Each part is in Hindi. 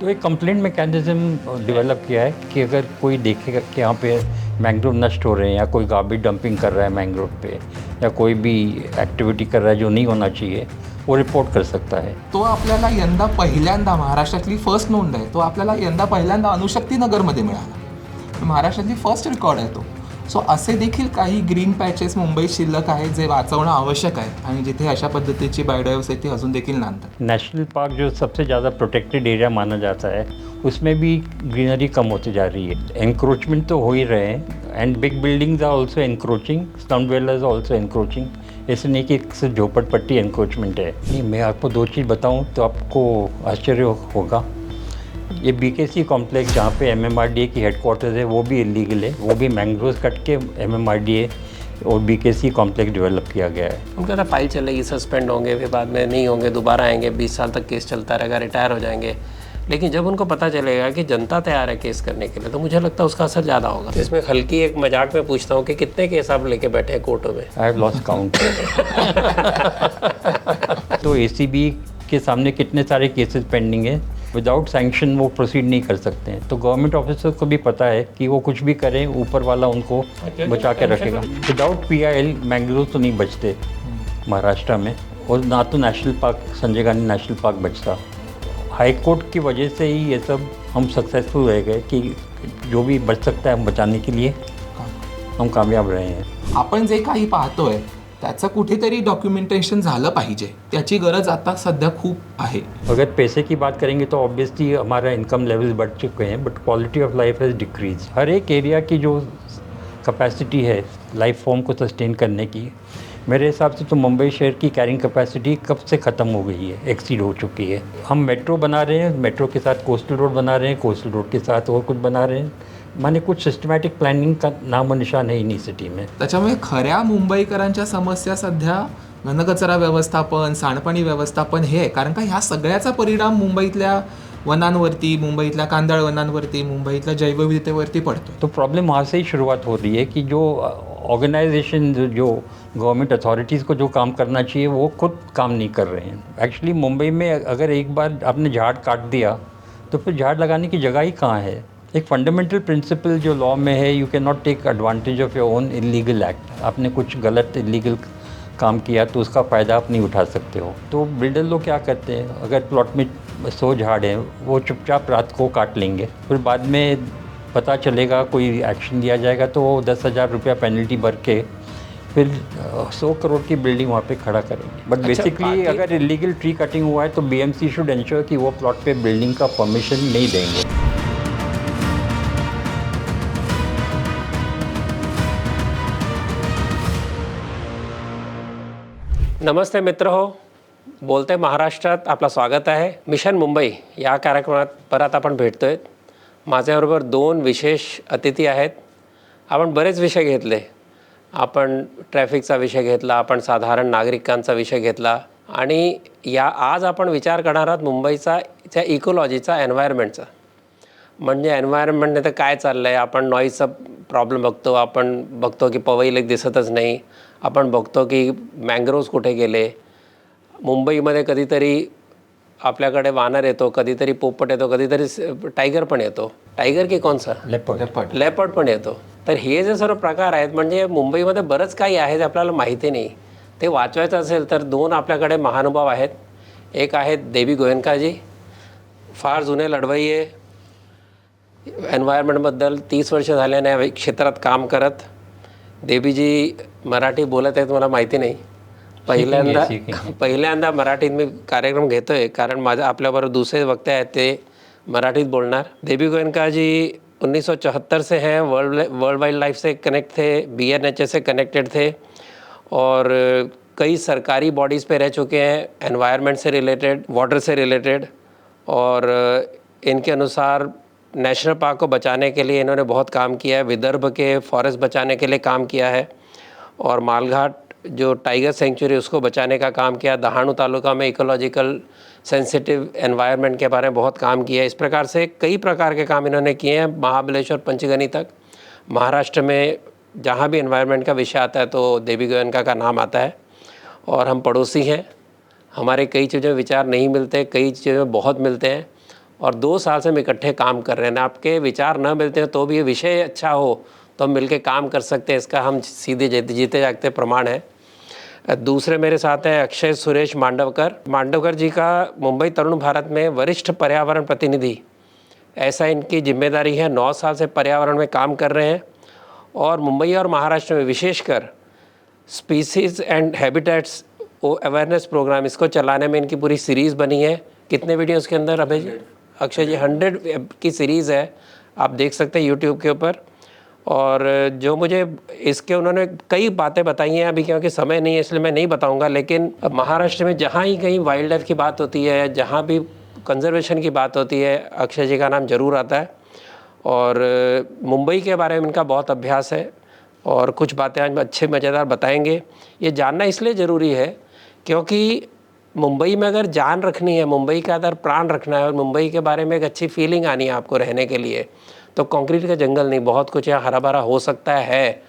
तो एक कंप्लेंट मैकेनिज्म डेवलप किया है कि अगर कोई देखेगा कि यहाँ पे मैंग्रोव नष्ट हो रहे हैं या कोई गार्बेज डंपिंग कर रहा है मैंग्रोव पे या कोई भी एक्टिविटी कर रहा है जो नहीं होना चाहिए, वो रिपोर्ट कर सकता है। तो आपल्याला यंदा पहिल्यांदा महाराष्ट्रातली फर्स्ट नोंद आहे, तो आपल्याला यंदा पहिल्यांदा अणुशक्ती नगरमध्ये मिळाला। महाराष्ट्रातली फर्स्ट रेकॉर्ड आहे तो। सो असे देखील काही ग्रीन पॅचेस मुंबईत शिल्लक आहेत जे वाचवणं आवश्यक आहे आणि जिथे अशा पद्धतीची बायोडायव्हर्सिटी अजून देखील नांदतात। नेशनल पार्क जो सबसे ज़्यादा प्रोटेक्टेड एरिया माना जाता है, उसमें भी ग्रीनरी कम होती जा रही है। एंक्रोचमेंट तो हो ही रहे हैं and big buildings are also encroaching, slum dwellers also encroaching. ऐसे नहीं कि सिर्फ झोपड़पट्टी एंक्रोचमेंट है। नहीं, मैं आपको दो चीज़ बताऊं तो आपको आश्चर्य होगा। ये बीकेसी कॉम्प्लेक्स जहाँ पे एमएमआरडीए की हेडक्वार्टर्स है वो भी इलीगल है, वो भी मैंग्रोव्स कट के एमएमआरडीए और बीकेसी कॉम्प्लेक्स डेवलप किया गया है। उनका तो फाइल चलेगी, सस्पेंड होंगे, फिर बाद में नहीं होंगे, दोबारा आएंगे, 20 साल तक केस चलता रहेगा, रिटायर हो जाएंगे। लेकिन जब उनको पता चलेगा कि जनता तैयार है केस करने के लिए, तो मुझे लगता है उसका असर ज़्यादा होगा। तो इसमें हल्की एक मजाक में पूछता हूँ कि कितने केस आप लेके बैठे हैं कोर्टों में? I have lost count. तो एसीबी के सामने कितने सारे केसेस पेंडिंग है, विदाउट सैंक्शन वो प्रोसीड नहीं कर सकते हैं। तो गवर्नमेंट ऑफिसर को भी पता है कि वो कुछ भी करें, ऊपर वाला उनको बचा के रखेगा। विदाउट पीआईएल मैंग्रोव तो नहीं बचते महाराष्ट्र में, और ना तो national park, Sanjay Gandhi national park बचता। हाई कोर्ट की वजह से ही ये सब हम सक्सेसफुल रह गए कि जो भी बच सकता है हम बचाने के लिए हम कामयाब रहे हैं। आपण जे काही पाहतोय त्याचं कुठेतरी डॉक्युमेंटेशन झालं पाहिजे, त्याची गरज आता सध्या खूप आहे। अगर पैसे की बात करेंगे तो ऑब्वियसली हमारा इनकम लेवल्स बढ़ चुके हैं, but quality of life has decrease. हर एक एरिया की जो कैपेसिटी है लाइफ फॉर्म को सस्टेन करने की, मेरे हिसाब से तो मुंबई शहर की कैरिंग कैपेसिटी कब से ख़त्म हो गई है, एक्सीड हो चुकी है। हम मेट्रो बना रहे हैं, मेट्रो के साथ कोस्टल रोड बना रहे हैं, कोस्टल रोड के साथ और कुछ बना रहे हैं, माने कुछ सिस्टमॅटिक प्लॅनिंग का नाम और निशान है ही नहीं सिटी में। त्याच्यामुळे खऱ्या मुंबईकरांच्या समस्या सध्या घनकचरा व्यवस्थापन, सांडपाणी व्यवस्थापन हे आहे। कारण का ह्या सगळ्याचा परिणाम मुंबईतल्या वनांवरती, मुंबईतल्या कांदळ वनांवरती, मुंबईतल्या जैवविविधतेवरती पडतो। तो प्रॉब्लम वहाँ से ही शुरुआत हो रही है कि जो ऑर्गेनाइजेशन, जो गवर्नमेंट अथॉरिटीज़ को जो काम करना चाहिए वो खुद काम नहीं कर रहे हैं। एक्चुअली मुंबई में अगर एक बार आपने झाड़ काट दिया तो फिर झाड़ लगाने की जगह ही कहाँ है। एक फंडामेंटल प्रिंसिपल जो लॉ में है, you can not take advantage of your own illegal act. आपने कुछ गलत इलीगल काम किया तो उसका फ़ायदा आप नहीं उठा सकते हो। तो बिल्डर लोग क्या करते हैं, अगर प्लॉट में 100 झाड़ हैं वो चुपचाप रात को काट लेंगे, फिर बाद में पता चलेगा कोई एक्शन लिया जाएगा तो 10,000 रुपया पेनल्टी भर के फिर 100 करोड़ की बिल्डिंग वहाँ पे खड़ा करेंगे। बट बेसिकली अगर इलीगल ट्री कटिंग हुआ है तो बीएमसी शुड इंश्योर कि वो प्लॉट पे बिल्डिंग का परमिशन नहीं देंगे। नमस्ते मित्र हो, बोलते महाराष्ट्रात आपलं स्वागत आहे। मिशन मुंबई या कार्यक्रमात परत आपण भेटतोय। माझ्याबरोबर दोन विशेष अतिथी आहेत। आपण बरेच विषय घेतले, आपण ट्रॅफिकचा विषय घेतला, आपण साधारण नागरिकांचा विषय घेतला आणि या आज आपण विचार करणार आहोत मुंबईचा त्या इकोलॉजीचा, एन्व्हायरमेंटचा। म्हणजे एन्व्हायरमेंटने तर काय चाललं आहे, आपण नॉईजचा प्रॉब्लेम बघतो, आपण बघतो की पवई लेक दिसतच नाही, आपण बघतो की मँग्रोव्ज कुठे गेले। मुंबईमध्ये कधीतरी आपल्याकडे वानर येतो, कधीतरी पोपट येतो, कधीतरी टायगर पण येतो। टायगर की कोणसा? लेपर्ड पण येतो। तर हे जे सर्व प्रकार आहेत, म्हणजे मुंबईमध्ये बरंच काही आहे जे आपल्याला माहिती नाही। ते वाचवायचं असेल तर दोन आपल्याकडे महानुभाव आहेत। एक आहेत देवी गोयनकाजी, फार जुने लढवय्ये, एन्व्हायरमेंटबद्दल 30 वर्ष झाल्याने क्षेत्रात काम करत। देवीजी मराठी बोलत आहेत मला माहिती नाही, पहिल्यांदा मराठीत मी कार्यक्रम घेतो आहे, कारण माझ्या आपल्याबरोबर दुसरे वक्ते आहेत ते मराठीत बोलणार। देवी गोयनका जी 1974 से हैं, वर्ल्ड वाइल्ड लाइफ से कनेक्ट थे, बीएनएचए से कनेक्टेड थे और कई सरकारी बॉडीज़ पे रह चुके हैं, एनवायरनमेंट से रिलेटेड, वाटर से रिलेटेड। और इनके अनुसार नेशनल पार्क को बचाने के लिए इन्होंने बहुत काम किया है, विदर्भ के फॉरेस्ट बचाने के लिए काम किया है और मालघाट जो टाइगर सेंचुरी उसको बचाने का काम किया। दहाणु तालुका में इकोलॉजिकल सेंसिटिव एनवायरनमेंट के बारे में बहुत काम किया है। इस प्रकार से कई प्रकार के काम इन्होंने किए हैं, महाबलेश्वर पंचगनी तक। महाराष्ट्र में जहाँ भी एनवायरनमेंट का विषय आता है तो देवी गोयनका का नाम आता है। और हम पड़ोसी हैं, हमारे कई चीज़ों में विचार नहीं मिलते, कई चीज़ों में बहुत मिलते हैं। और 2 साल से हम इकट्ठे काम कर रहे हैं। आपके विचार न मिलते हैं तो भी ये विषय अच्छा हो तो हम मिलके काम कर सकते हैं, इसका हम सीधे जीते जागते प्रमाण है। दूसरे मेरे साथ हैं अक्षय सुरेश मांडवकर जी का मुंबई तरुण भारत में वरिष्ठ पर्यावरण प्रतिनिधि, ऐसा इनकी जिम्मेदारी है। 9 साल से पर्यावरण में काम कर रहे हैं और मुंबई और महाराष्ट्र में विशेषकर species and habitats awareness program, इसको चलाने में इनकी पूरी सीरीज़ बनी है। कितने वीडियोज़ के अंदर अभय जी? अक्षय जी 100 की सीरीज़ है, आप देख सकते हैं यूट्यूब के ऊपर। और जो मुझे इसके उन्होंने कई बातें बताई हैं, अभी क्योंकि समय नहीं है इसलिए मैं नहीं बताऊंगा, लेकिन महाराष्ट्र में जहाँ ही कहीं वाइल्ड लाइफ की बात होती है, जहाँ भी कंजर्वेशन की बात होती है, अक्षय जी का नाम ज़रूर आता है। और मुंबई के बारे में इनका बहुत अभ्यास है और कुछ बातें आज अच्छे मज़ेदार बताएंगे। ये जानना इसलिए ज़रूरी है क्योंकि मुंबई में अगर जान रखनी है, मुंबई का अगर प्राण रखना है और मुंबई के बारे में एक अच्छी फीलिंग आनी है आपको रहने के लिए, तो कंक्रीट का जंगल नहीं, बहुत कुछ यहाँ हरा भरा हो सकता है।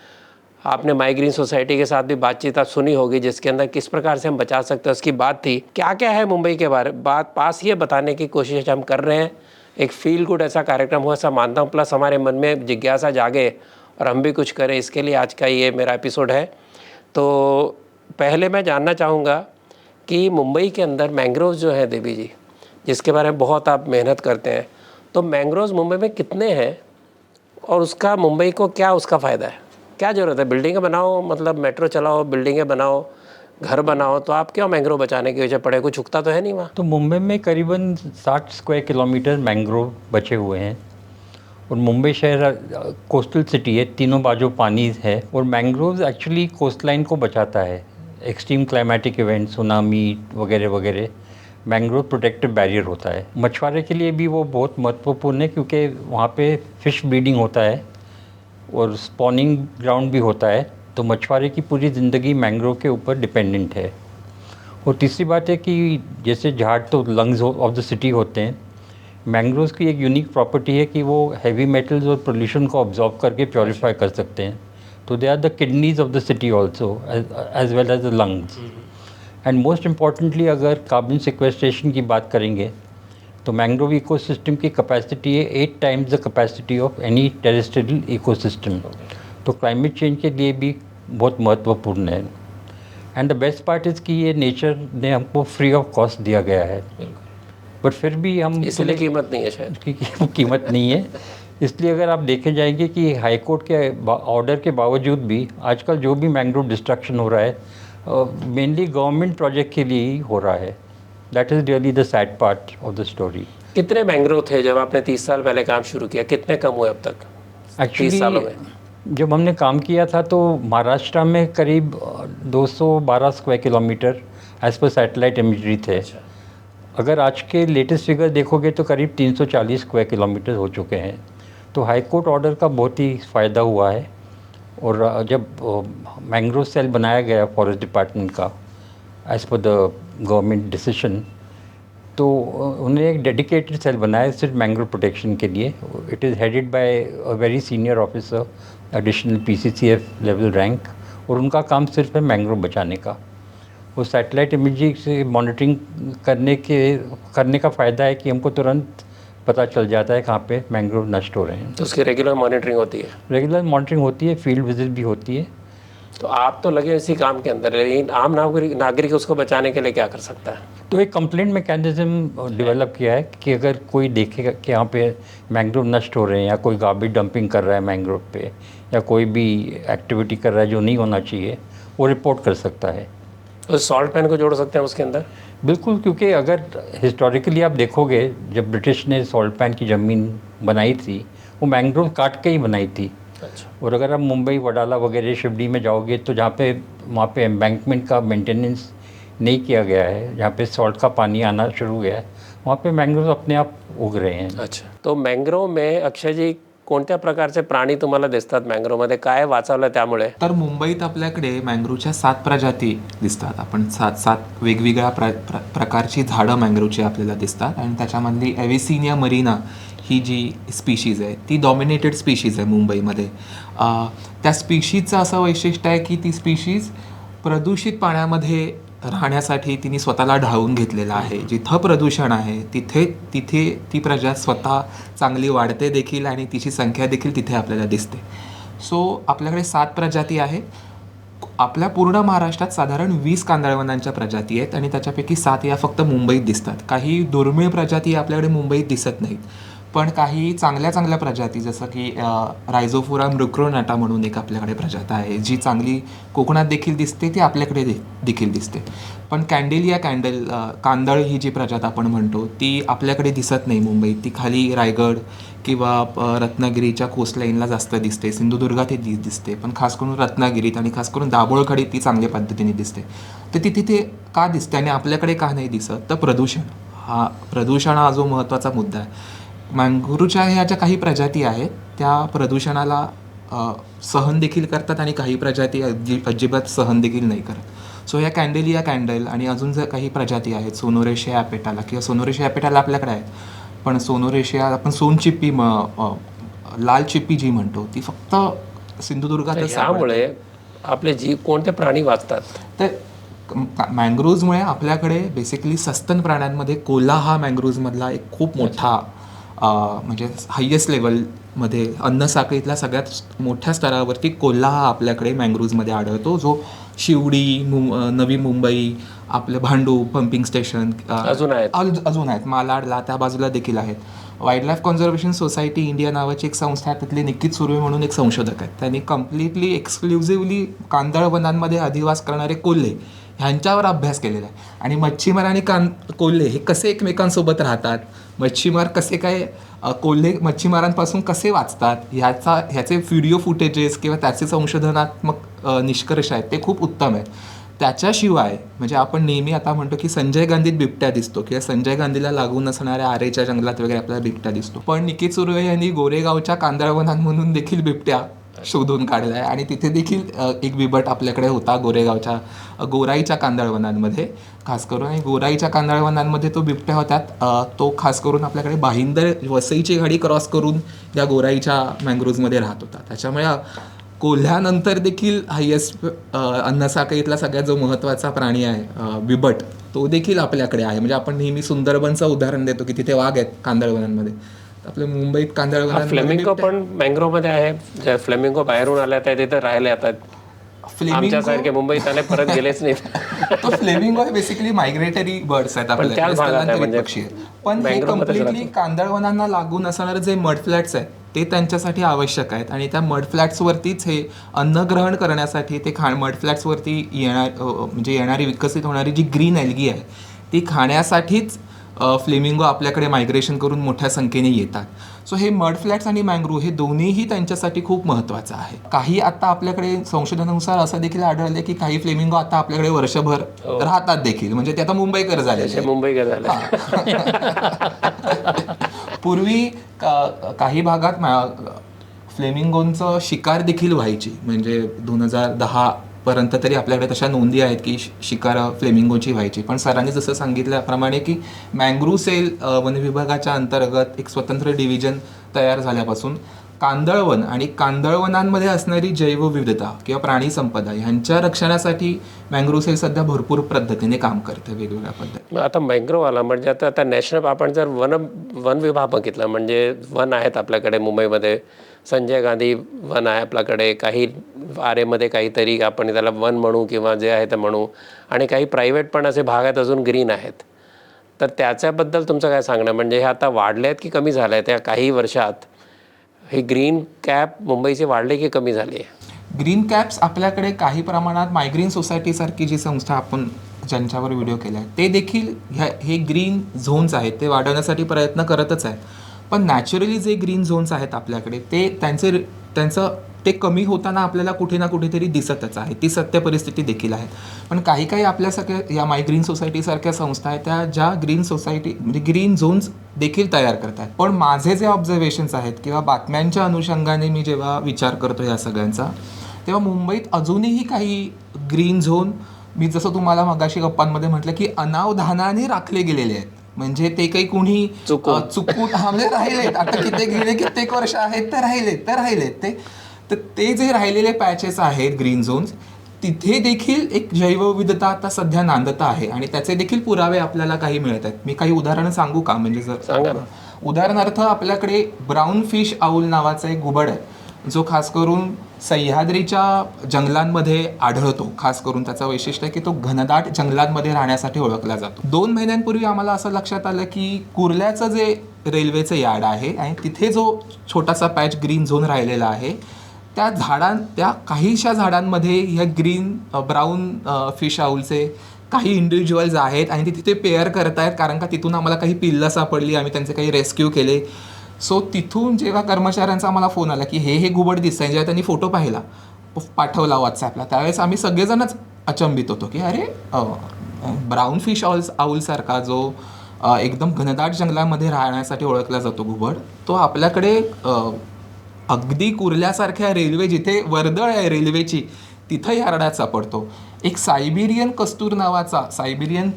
आपने माई ग्रीन सोसाइटी के साथ भी बातचीत आप सुनी होगी, जिसके अंदर किस प्रकार से हम बचा सकते हैं उसकी बात थी। क्या क्या है मुंबई के बारे पास ये बताने की कोशिश हम कर रहे हैं। एक फील गुड ऐसा कार्यक्रम हो, ऐसा मानता हूँ, प्लस हमारे मन में जिज्ञासा जागे और हम भी कुछ करें, इसके लिए आज का ये मेरा एपिसोड है। तो पहले मैं जानना चाहूँगा कि मुंबई के अंदर मैंग्रोव जो है देवी जी, जिसके बारे में बहुत आप मेहनत करते हैं, तो मैंग्रोव्स मुंबई में कितने हैं और उसका मुंबई को क्या उसका फ़ायदा है? क्या ज़रूरत है? बिल्डिंगें बनाओ, मतलब मेट्रो चलाओ, बिल्डिंगें बनाओ, घर बनाओ, तो आप क्यों मैंग्रोव बचाने की वजह पड़े? कुछ उगता तो है नहीं वहाँ? तो मुंबई में करीबन 60 स्क्वायर किलोमीटर मैंग्रोव बचे हुए हैं और मुंबई शहर कोस्टल सिटी है, तीनों बाजू पानी है और मैंग्रोव्स एक्चुअली कोस्ट लाइन को बचाता है। एक्सट्रीम क्लाइमेटिक इवेंट, सुनामी वगैरह वगैरह, मैंग्रोव प्रोटेक्टिव बैरियर होता है। मछुआरे के लिए भी वो बहुत महत्वपूर्ण है क्योंकि वहाँ पे फ़िश ब्रीडिंग होता है और स्पॉनिंग ग्राउंड भी होता है, तो मछुआरे की पूरी ज़िंदगी मैंग्रोव के ऊपर डिपेंडेंट है। और तीसरी बात है कि जैसे झाड़ तो लंग्स ऑफ द सिटी होते हैं, मैंग्रोव्स की एक यूनिक प्रॉपर्टी है कि वो हैवी मेटल्स और पोल्यूशन को ऑब्जॉर्व करके प्योरीफाई कर सकते हैं। तो they are the kidneys of the city also as well as the lungs. And most importantly अगर कार्बन सिक्वेस्ट्रेशन की बात करेंगे तो मैंग्रोव इकोसिस्टम की कैपेसिटी है 8 times the capacity of any terrestrial ecosystem. तो क्लाइमेट चेंज के लिए भी बहुत महत्वपूर्ण है। And the best part is कि ये नेचर ने हमको फ्री ऑफ कॉस्ट दिया गया है, बट फिर भी हम इसलिए कीमत नहीं है शायद। उसकी कीमत नहीं है। इसलिए अगर आप देखे जाएंगे कि हाई कोर्ट के ऑर्डर के बावजूद भी आजकल जो भी मैंग्रोव डिस्ट्रक्शन हो रहा है मेनली गवर्नमेंट प्रोजेक्ट के लिए ही हो रहा है। That is really the sad part of the story. कितने मैंग्रोव थे जब आपने 30 साल पहले काम शुरू किया? कितने कम हुए अब तक 30 सालों में? जब हमने काम किया था तो महाराष्ट्र में करीब 212 square kilometer as per satellite imagery थे। अगर आज के लेटेस्ट फिगर देखोगे तो करीब 340 स्क्वायर किलोमीटर हो चुके हैं। तो हाई कोर्ट ऑर्डर का बहुत ही फ़ायदा हुआ है। और जब मैंग्रोव सेल बनाया गया फॉरेस्ट डिपार्टमेंट का as per the government decision, तो उन्हें एक डेडिकेटेड सेल बनाया सिर्फ मैंग्रोव प्रोटेक्शन के लिए। It is headed by a very senior officer, additional PCCF level rank, और उनका काम सिर्फ है मैंग्रोव बचाने का। वो सैटेलाइट इमेजिंग से मॉनिटरिंग करने का फ़ायदा है कि हमको तुरंत पता चल जाता है कहाँ पे मैंग्रोव नष्ट हो रहे हैं। तो उसकी रेगुलर मॉनिटरिंग होती है? रेगुलर मॉनिटरिंग होती है, फील्ड विजिट भी होती है। तो आप तो लगे इसी काम के अंदर, लेकिन आम नागरिक उसको बचाने के लिए क्या कर सकता है? तो एक कंप्लेंट मैकेनिज्म डेवलप किया है कि अगर कोई देखेगा कि यहाँ पे मैंग्रोव नष्ट हो रहे हैं या कोई गार्बेज डंपिंग कर रहा है मैंग्रोव पे या कोई भी एक्टिविटी कर रहा है जो नहीं होना चाहिए, वो रिपोर्ट कर सकता है। तो सॉल्ट पैन को जोड़ सकते हैं उसके अंदर? बिल्कुल, क्योंकि अगर हिस्टोरिकली आप देखोगे जब ब्रिटिश ने सॉल्ट पैन की ज़मीन बनाई थी वो मैंग्रोव काट के ही बनाई थी। अच्छा। और अगर आप मुंबई, वडाला वगैरह शिवडी में जाओगे तो वहाँ पे एम्बैंकमेंट का मेंटेनेंस नहीं किया गया है, जहाँ पे सॉल्ट का पानी आना शुरू हुआ है, वहाँ पे मैंग्रोव अपने आप उग रहे हैं। अच्छा, तो मैंग्रोव में अक्षय जी कोणत्या प्रकारचे प्राणी तुम्हाला दिसतात मँग्रोवमध्ये? काय वाचवलं त्यामुळे? तर मुंबईत आपल्याकडे मँग्रोवच्या 7 प्रजाती दिसतात. आपण 7 वेगवेगळ्या प्रकारची झाडं मँग्रोवची आपल्याला दिसतात आणि त्याच्यामधली एव्हिसिनिया मरीना ही जी स्पीशीज आहे ती डॉमिनेटेड स्पीशीज आहे मुंबईमध्ये. त्या स्पीशीजचं असं वैशिष्ट्य आहे की ती स्पीशीज प्रदूषित पाण्यामध्ये राहण्यासाठी तिने स्वतःला ढाळून घेतलेलं आहे. जिथं प्रदूषण आहे तिथे तिथे ती प्रजा स्वतः चांगली वाढते देखील आणि तिची संख्या देखील तिथे आपल्याला दिसते. सो आपल्याकडे 7 प्रजाती आहे. आपल्या पूर्ण महाराष्ट्रात साधारण 20 कांदळवनांच्या प्रजाती आहेत आणि त्याच्यापैकी 7 या फक्त मुंबईत दिसतात. काही दुर्मिळ प्रजाती आपल्याकडे मुंबईत दिसत नाहीत, पण काही चांगल्या चांगल्या प्रजाती जसं की रायझोफोरा मृक्रोनाटा म्हणून एक आपल्याकडे प्रजाती आहे जी चांगली कोकणात देखील दिसते, ती आपल्याकडे देखील दिसते. पण कॅन्डेलिया कांदळ ही जी प्रजात आपण म्हणतो ती आपल्याकडे दिसत नाही मुंबईत. ती खाली रायगड किंवा रत्नागिरीच्या कोस्टलाईनला जास्त दिसते, सिंधुदुर्गात ही दिसते, पण खास करून रत्नागिरीत आणि खास करून दाभोळकडे ती चांगल्या पद्धतीने दिसते. तर ती तिथे का दिसते आणि आपल्याकडे का नाही दिसत? तर प्रदूषण हा जो महत्त्वाचा मुद्दा आहे. मँग्रोवच्या ह्या ज्या काही प्रजाती आहेत त्या प्रदूषणाला सहन देखील करतात आणि काही प्रजाती अजिबात सहन देखील नाही करत. सो ह्या कॅन्डेलिया कॅन्डल आणि अजून जर काही प्रजाती आहेत सोनोरेशिया ॲपेटाला किंवा सोनोरेशिया ॲपेटाला आपल्याकडे आहेत, पण सोनोरेशिया आपण सोनचिप्पी लाल चिप्पी जी म्हणतो ती फक्त सिंधुदुर्गातच. त्यामुळे आपले जीव कोणते प्राणी वाचतात? तर मँग्रोव्जमुळे आपल्याकडे बेसिकली सस्तन प्राण्यांमध्ये कोल्हा हा मँग्रोव्जमधला एक खूप मोठा म्हणजे हायेस्ट लेवलमध्ये अन्न साखळीतल्या सगळ्यात मोठ्या स्तरावरती कोल्हा हा आपल्याकडे मँग्रोव्जमध्ये आढळतो, जो शिवडी, नवी मुंबई, आपलं भांडूप पंपिंग स्टेशन अजून आहेत, मालाडला त्या बाजूला देखील आहेत. Wild life conservation society India नावाची एक संस्था आहे, त्यातले निकित सुर्वे म्हणून एक संशोधक आहेत. त्यांनी कम्प्लिटली एक्सक्लुझिव्हली कांदळ वनांमध्ये अधिवास करणारे कोल्हे ह्यांच्यावर अभ्यास केलेला आहे. आणि मच्छीमार आणि कोल्हे हे कसे एकमेकांसोबत राहतात, मच्छीमार कसे काय कोल्हे मच्छीमारांपासून कसे वाचतात ह्याचे व्हिडिओ फुटेजेस किंवा त्याचे संशोधनात्मक निष्कर्ष आहेत ते खूप उत्तम आहेत. त्याच्याशिवाय म्हणजे आपण नेहमी आता म्हणतो की संजय गांधीत बिबट्या दिसतो किंवा संजय गांधीला लागून असणाऱ्या आरेच्या जंगलात वगैरे आपल्याला बिबट्या दिसतो, पण निकित सुर्वे यांनी गोरेगावच्या कांदळवनांमधून देखील बिबट्या शोधून काढला आहे आणि तिथे देखील एक बिबट आपल्याकडे होता गोरेगावच्या गोराईच्या कांदळवनांमध्ये खास करून. आणि गोराईच्या कांदळवनांमध्ये तो बिबट्या होता तो खास करून आपल्याकडे भाईंदर वसईची गाडी क्रॉस करून या गोराईच्या मँग्रोव्जमध्ये राहत होता. त्याच्यामुळे कोल्ह्यानंतर देखील हायेस्ट अन्नसाखळीतला सगळ्यात जो महत्त्वाचा प्राणी आहे बिबट, तो देखील आपल्याकडे आहे. म्हणजे आपण नेहमी सुंदरबनचं उदाहरण देतो की तिथे वाघ आहेत कांदळवनांमध्ये, आपल्या मुंबईत कांदळवनांमध्ये फ्लेमिंगो पण मँग्रोव्हमध्ये आहे. ज्या फ्लेमिंगो बाहेरून आल्या त्या तिथे राहायला येतात, आमच्यासारखे मुंबईत आले परत गेलेच नाही. तो फ्लेमिंगो हे बेसिकली मायग्रेटरी बर्ड्स आहेत आपल्याकडे, स्थलांतरित पक्षी आहेत. पण हे कम्प्लिटली कांदळवनांना लागून असणारे जे मड फ्लॅट्स आहेत ते त्यांच्यासाठी आवश्यक आहेत आणि त्या मड फ्लॅट्सवरतीच हे अन्न ग्रहण करण्यासाठी ते मड फ्लॅट्सवरती येणारी विकसित होणारी जी ग्रीन एल्गी आहे ती खाण्यासाठीच फ्लेमिंगो आपल्याकडे मायग्रेशन करून मोठ्या संख्येने येतात. सो हे मड फ्लॅट्स आणि मँग्रोव्ह हे दोन्हीही त्यांच्यासाठी खूप महत्त्वाचं आहे. काही आता आपल्याकडे संशोधनानुसार असं देखील आढळलं की काही फ्लेमिंगो आता आपल्याकडे वर्षभर राहतात देखील, म्हणजे ते आता मुंबईकर झाले. पूर्वी काही भागात फ्लेमिंगोंचं शिकार देखील व्हायची, म्हणजे 2010 पर्यंत तरी आपल्याकडे तशा नोंदी आहेत की शिकार फ्लेमिंगोची व्हायची. पण सरांनी जसं सांगितल्याप्रमाणे की मँग्रोव्ह सेल वन विभागाच्या अंतर्गत एक स्वतंत्र डिव्हिजन तयार झाल्यापासून कांदळवन आणि कांदळवनांमध्ये असणारी जैवविविधता किंवा प्राणी संपदा ह्यांच्या रक्षणासाठी मँग्रोव्ह सेल सध्या भरपूर पद्धतीने काम करते वेगवेगळ्या पद्धतीने. आता मँग्रोव्ह आला म्हणजे आता नॅशनल आपण जर वन विभाग बघितला म्हणजे वन आहेत आपल्याकडे मुंबईमध्ये, संजय गांधी वन आहे आपल्याकडे, काही आरेमध्ये काहीतरी आपण त्याला वन म्हणू किंवा जे आहे ते म्हणू, आणि काही प्रायव्हेट पण असे भाग आहेत अजून ग्रीन आहेत. तर त्याच्याबद्दल तुमचं काय सांगणं, म्हणजे हे आता वाढले आहेत की कमी झाले आहेत? त्या काही वर्षात हे ग्रीन कॅप मुंबईचे वाढले की कमी झाले? ग्रीन कॅप्स आपल्याकडे काही प्रमाणात मायग्रीन सोसायटीसारखी जी संस्था आपण ज्यांच्यावर व्हिडिओ केला आहे ते देखील हे ग्रीन झोन्स आहेत ते वाढवण्यासाठी प्रयत्न करतच आहेत. पण नॅचरली जे ग्रीन झोन्स आहेत आपल्याकडे ते त्यांचं ते कमी होताना आपल्याला कुठे ना कुठेतरी दिसतच आहे, ती सत्य परिस्थिती देखील आहे. पण काही आपल्यासारख्या या मायग्रीन सोसायटीसारख्या संस्था आहेत त्या ज्या ग्रीन सोसायटी म्हणजे ग्रीन झोन्स देखील तयार करतात. पण माझे जे ऑब्झर्वेशन्स आहेत किंवा बातम्यांच्या अनुषंगाने मी जेव्हा विचार करतो या सगळ्यांचा, तेव्हा मुंबईत अजूनही काही ग्रीन झोन मी जसं तुम्हाला मगाशी गप्पांमध्ये म्हटलं की अनावधानाने राखले गेलेले आहेत. म्हणजे ते काही कुणी चुकून राहिलेत, आता कित्येक वर्ष आहेत तर राहिलेत ते. तर ते जे राहिलेले पॅचेस आहेत ग्रीन झोन्स तिथे देखील एक जैवविविधता आता सध्या नांदत आहे आणि त्याचे देखील पुरावे आपल्याला काही मिळत आहेत. मी काही उदाहरणं सांगू का? म्हणजे सांगा जर ना. उदाहरणार्थ आपल्याकडे ब्राऊन फिश आऊल नावाचा एक घुबड आहे जो खास करून सह्याद्रीच्या जंगलांमध्ये आढळतो. खास करून त्याचं वैशिष्ट्य आहे की तो घनदाट जंगलांमध्ये राहण्यासाठी ओळखला जातो. 2 महिन्यांपूर्वी आम्हाला असं लक्षात आलं की कुर्ल्याचं जे रेल्वेचं यार्ड आहे आणि तिथे जो छोटासा पॅच ग्रीन झोन राहिलेला आहे त्या काहीशा झाडांमध्ये ह्या ग्रीन ब्राऊन फिश आऊलचे काही इंडिव्हिज्युअल्स आहेत आणि ते तिथे पेअर करत आहेत कारण का तिथून आम्हाला काही पिल्लं सापडली, आम्ही त्यांचे काही रेस्क्यू केले. सो तिथून जेव्हा कर्मचाऱ्यांचा आम्हाला फोन आला की हे घुबड दिसतंय, जेव्हा त्यांनी फोटो पाठवला व्हॉट्सॲपला, त्यावेळेस आम्ही सगळेजणच अचंबित होतो की अरे ब्राऊन फिश आऊलसारखा जो एकदम घनदाट जंगलामध्ये राहण्यासाठी ओळखला जातो घुबड, तो आपल्याकडे अगदी कुर्ल्यासारख्या रेल्वे जिथे वर्दळ आहे रेल्वेची तिथं यार्डात सापडतो. एक सायबेरियन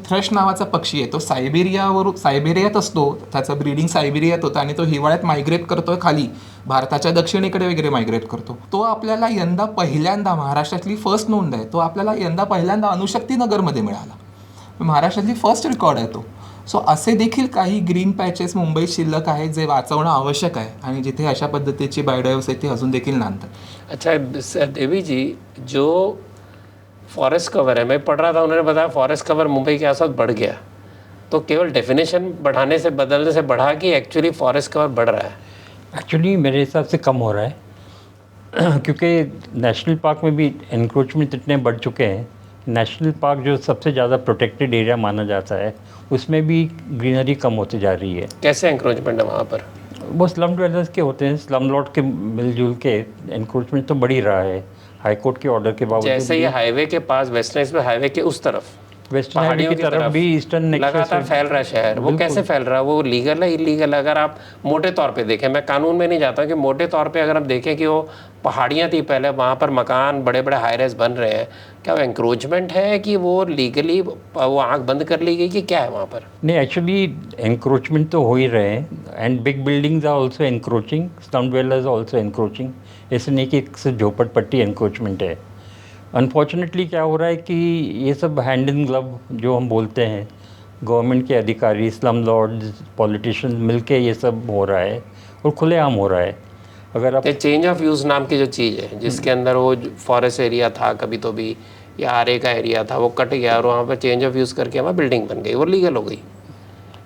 थ्रश नावाचा पक्षी आहे. तो सायबेरियात असतो, त्याचं ब्रीडिंग सायबेरियात होतं आणि तो हिवाळ्यात मायग्रेट करतोय खाली भारताच्या दक्षिणेकडे वगैरे मायग्रेट करतो. तो आपल्याला यंदा पहिल्यांदा, महाराष्ट्रातली फर्स्ट नोंद आहे, तो आपल्याला यंदा पहिल्यांदा अणुशक्तीनगरमध्ये मिळाला. महाराष्ट्रातली फर्स्ट रेकॉर्ड आहे तो. सो असे देखील काही ग्रीन पॅचेस मुंबईत शिल्लक आहेत जे वाचवणं आवश्यक आहे आणि जिथे अशा पद्धतीची बायोडायव्हर्सिटी अजून देखील नांदतात. अच्छा देवी जी, जो फॉरेस्ट कवर है, मैं पढ़ रहा था, उन्होंने बताया फॉरेस्ट कवर मुंबई के आसपास बढ़ गया, तो केवल डेफिनेशन बदलने से बढ़ा कि एक्चुअली फॉरेस्ट कवर बढ़ रहा है? एक्चुअली मेरे हिसाब से कम हो रहा है क्योंकि नेशनल पार्क में भी एनक्रोचमेंट इतने बढ़ चुके हैं. नेशनल पार्क जो सबसे ज़्यादा प्रोटेक्टेड एरिया माना जाता है उसमें भी ग्रीनरी कम होती जा रही है. कैसे एंक्रोचमेंट है वहाँ पर? वो स्लम ड्वेलर्स के होते हैं, स्लम लॉट के मिलजुल के एनक्रोचमेंट तो बढ़ ही रहा है हाईकोर्ट के ऑर्डर के बावजूद. जैसे ये हाईवे के पास वेस्टर्न एक्सप्रेस हाईवे के उस तरफ वेस्टर्न हाईवे की तरफ भी ईस्टर्न लगातार फैल रहा है शहर. वो कैसे फैल रहा है? वो लीगल है इलीगल? अगर आप मोटे तौर पे देखें, मैं कानून में नहीं जाता कि मोटे तौर पे अगर हम देखें कि वो पहाड़ियाँ थी पहले, वहाँ पर मकान बड़े बड़े हाई राइज बन रहे हैं, क्या वो एंक्रोचमेंट है कि वो लीगली वो आँख बंद कर ली गई कि क्या है वहाँ पर? नहीं, एक्चुअली एंक्रोचमेंट तो हो ही रहे हैं and big buildings are also encroaching, slum dwellers also encroaching. ऐसे नहीं कि सिर्फ झोपड़पट्टी एंक्रोचमेंट है. अनफॉर्चुनेटली क्या हो रहा है कि ये सब हैंड इन ग्लव जो हम बोलते हैं, गवर्नमेंट के अधिकारी, स्लम लॉर्ड्स, पॉलिटिशियंस मिलके ये सब हो रहा है और खुलेआम हो रहा है. अगर आप चेंज ऑफ यूज़ नाम की जो चीज़ है जिसके अंदर वो फॉरेस्ट एरिया था कभी तो भी या आरे का एरिया था, वो कट गया और वहाँ पर चेंज ऑफ यूज़ करके वहाँ बिल्डिंग बन गई, वो लीगल हो गई,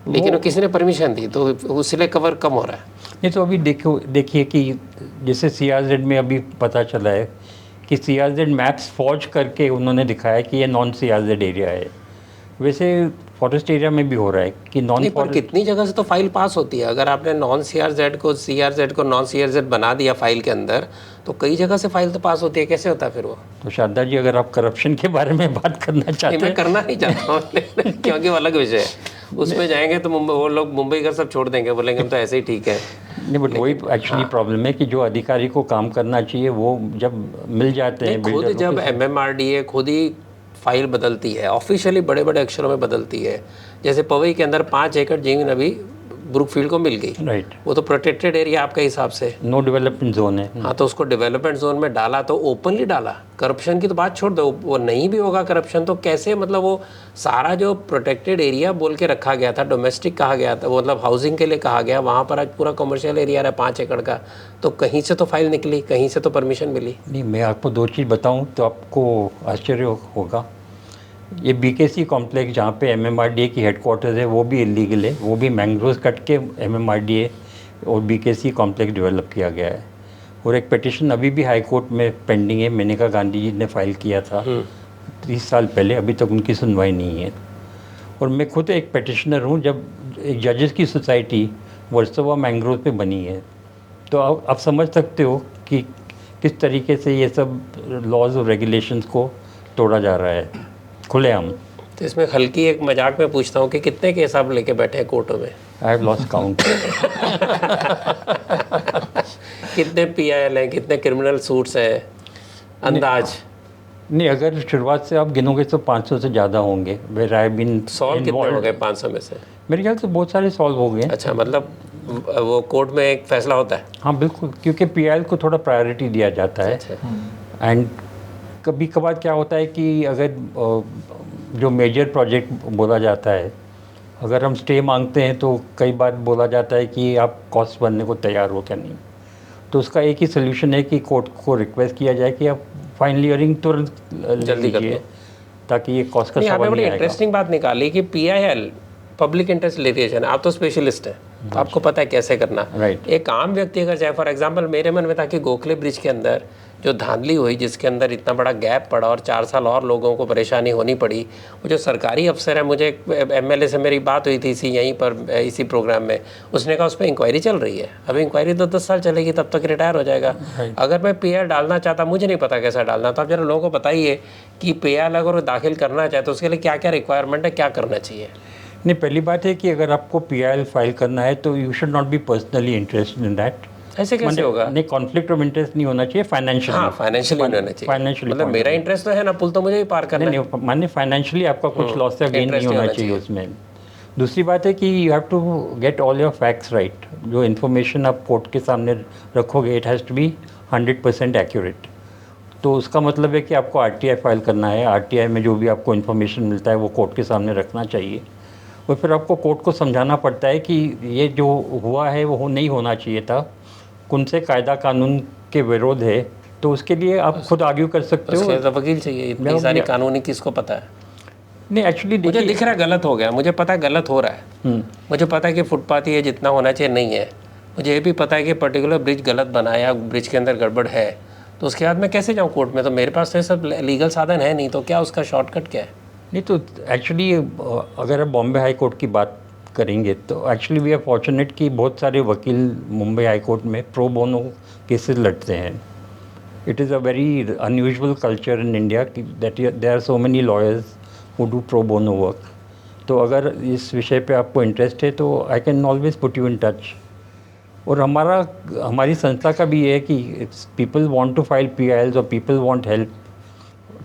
लेकिन वो किसी ने परमिशन दी तो उसलिए कवर कम हो रहा है. नहीं तो अभी देखिए कि जैसे CRZ में अभी पता चला है कि CRZ मैप्स फॉर्ज करके उन्होंने दिखाया कि ये नॉन CRZ एरिया है. वैसे फॉरेस्ट एरिया में भी हो रहा है कि नॉन फॉरेस्ट. कितनी जगह से तो फाइल पास होती है. अगर आपने नॉन CRZ को नॉन CRZ बना दिया फाइल के अंदर, तो कई जगह से फाइल तो पास होती है. कैसे होता है फिर वो? तो शारदा जी, अगर आप करप्शन के बारे में बात करना चाहते मैं हैं, करना नहीं चाहता हूँ क्योंकि वो अलग विषय है. उसमें जाएंगे तो वो लोग मुंबई का सब छोड़ देंगे, बोलेंगे हम तो ऐसे ही ठीक है. नहीं, बट वही एक्चुअली प्रॉब्लम है कि जो अधिकारी को काम करना चाहिए वो जब मिल जाते हैं खुद builder जब को, MMRDA खुद ही फाइल बदलती है, ऑफिशियली बड़े बड़े अक्षरों में बदलती है. जैसे पवई के अंदर 5 एकड़ जमीन अभी ब्रुकफील्ड को मिल गई, राइट, वो तो प्रोटेक्टेड एरिया आपके हिसाब से. नो डेवलपमेंट जोन है. हाँ, तो उसको डेवलपमेंट जोन में डाला तो ओपनली डाला. करप्शन की तो बात छोड़ दो, वो नहीं भी होगा करप्शन तो कैसे, मतलब वो सारा जो प्रोटेक्टेड एरिया बोल के रखा गया था, डोमेस्टिक कहा गया था, वो मतलब हाउसिंग के लिए कहा गया, वहाँ पर आज पूरा कमर्शियल एरिया है 5 एकड़ का. तो कहीं से तो फाइल निकली, कहीं से तो परमिशन मिली. नहीं, मैं आपको 2 चीज़ बताऊं तो आपको आश्चर्य होगा. ये BKC कॉम्प्लेक्स जहाँ पे MMRDA की हेडक्वार्टर्स है वो भी इलीगल है. वो भी मैंग्रोव कट के MMRDA और BKC कॉम्प्लेक्स डेवलप किया गया है. और एक पिटिशन अभी भी हाई कोर्ट में पेंडिंग है. मेनका गांधी जी ने फाइल किया था 30 साल पहले, अभी तक उनकी सुनवाई नहीं है. और मैं खुद एक पिटिशनर हूँ. जब एक जजेस की सोसाइटी वर्सोवा मैंग्रोव पे बनी है, तो आप समझ सकते हो कि किस तरीके से ये सब लॉज और रेगुलेशंस को तोड़ा जा रहा है खुलेआम. तो इसमें हल्की एक मजाक में पूछता हूँ कि कितने केस आप लेके बैठे हैं कोर्टों में? I have lost count. कितने PIL हैं, कितने क्रिमिनल सूट्स हैं अंदाज? नहीं, अगर शुरुआत से आप गिनोगे तो 500 से ज़्यादा होंगे. वेयर आई बीन सॉल्व कितने हो गए 500 में से? मेरे ख्याल से बहुत सारे सॉल्व हो गए. अच्छा, मतलब वो कोर्ट में एक फैसला होता है? हाँ बिल्कुल, क्योंकि PIL को थोड़ा प्रायोरिटी दिया जाता है. अच्छा. एंड कभी कभार क्या होता है कि अगर जो मेजर प्रोजेक्ट बोला जाता है, अगर हम स्टे मांगते हैं तो कई बार बोला जाता है कि आप कॉस्ट बनने को तैयार हो क्या नहीं। तो उसका एक ही सोल्यूशन है कि कोर्ट को रिक्वेस्ट किया जाए कि आप फाइनल हियरिंग तुरंत जल्दी कर लीजिए, दो। ताकि ये कॉस्ट का नहीं, आपने सवाल बड़ी नहीं आएगा। इंटरेस्टिंग बात निकाली कि PIL पब्लिक इंटरेस्ट लिटिगेशन, आप तो स्पेशलिस्ट हैं, तो आपको पता है कैसे करना। Right. एक आम व्यक्ति अगर चाहे, फॉर एग्जांपल मेरे मन में था कि गोखले ब्रिज के अंदर जो धांधली हुई, जिसके अंदर इतना बड़ा गैप पड़ा और 4 साल और लोगों को परेशानी होनी पड़ी, वो जो सरकारी अफसर है, मुझे MLA से मेरी बात हुई थी यहीं पर इसी प्रोग्राम में, उसने कहा उस पर इंक्वायरी चल रही है। अभी इंक्वायरी तो 10 साल चलेगी, तब तक रिटायर हो जाएगा। अगर मैं PIL डालना चाहता, मुझे नहीं पता कैसा डालना, तो आप जरा लोगों को बताइए कि PIL अगर वो दाखिल करना चाहे तो उसके लिए क्या क्या रिक्वायरमेंट है, क्या करना चाहिए। नहीं, पहली बात है कि अगर आपको PIL फाइल करना है तो you should not be personally interested in that. ऐसे कैसे होगा? नहीं, कॉन्फ्लिक्ट ऑफ इंटरेस्ट नहीं होना चाहिए फाइनेंशियली। हाँ, फाइनेंशियली होना चाहिए। फाइनेंशियली मतलब मेरा इंटरेस्ट तो है ना, पुल तो मुझे ही पार करना है। नहीं, माने फाइनेंशियली आपका कुछ लॉस या गेन interest नहीं होना होना चाहिए चाहिए। उसमें। दूसरी बात है कि you have to get all your facts right. जो इन्फॉर्मेशन आप कोर्ट के सामने रखोगे, it has to be 100% accurate. तो उसका मतलब है कि आपको RTI फाइल करना है। RTI में जो भी आपको इन्फॉर्मेशन मिलता है वो कोर्ट के सामने रखना चाहिए, और फिर आपको कोर्ट को समझाना पड़ता है कि ये जो हुआ है वो नहीं होना चाहिए था, कौन से कायदा कानून के विरोध है। तो उसके लिए आप खुद आर्ग्यू कर सकते हो। उसके लिए तो वकील चाहिए, इतनी सारी कानूनी किसको पता है। नहीं, एक्चुअली मुझे देखिए, दिख रहा है गलत हो गया, मुझे पता है गलत हो रहा है, मुझे पता है कि फुटपाथ ये जितना होना चाहिए नहीं है, मुझे ये भी पता है कि पर्टिकुलर ब्रिज गलत बनाया, ब्रिज के अंदर गड़बड़ है, तो उसके बाद मैं कैसे जाऊँ कोर्ट में? तो मेरे पास तो ये सब लीगल साधन है नहीं, तो क्या उसका शॉर्टकट क्या है? नहीं तो एक्चुअली अगर आप बॉम्बे हाई कोर्ट की बात करेंगे तो एक्चुअली वी आर फॉर्चुनेट कि बहुत सारे वकील मुंबई हाई कोर्ट में प्रो बोनो केसेस लड़ते हैं। It is a very unusual culture in India that there are so many lawyers who do pro bono work. तो अगर इस विषय पे आपको इंटरेस्ट है तो I can always put you in touch. और हमारी संस्था का भी ये है कि people want to file PILs और पीपल वांट हेल्प,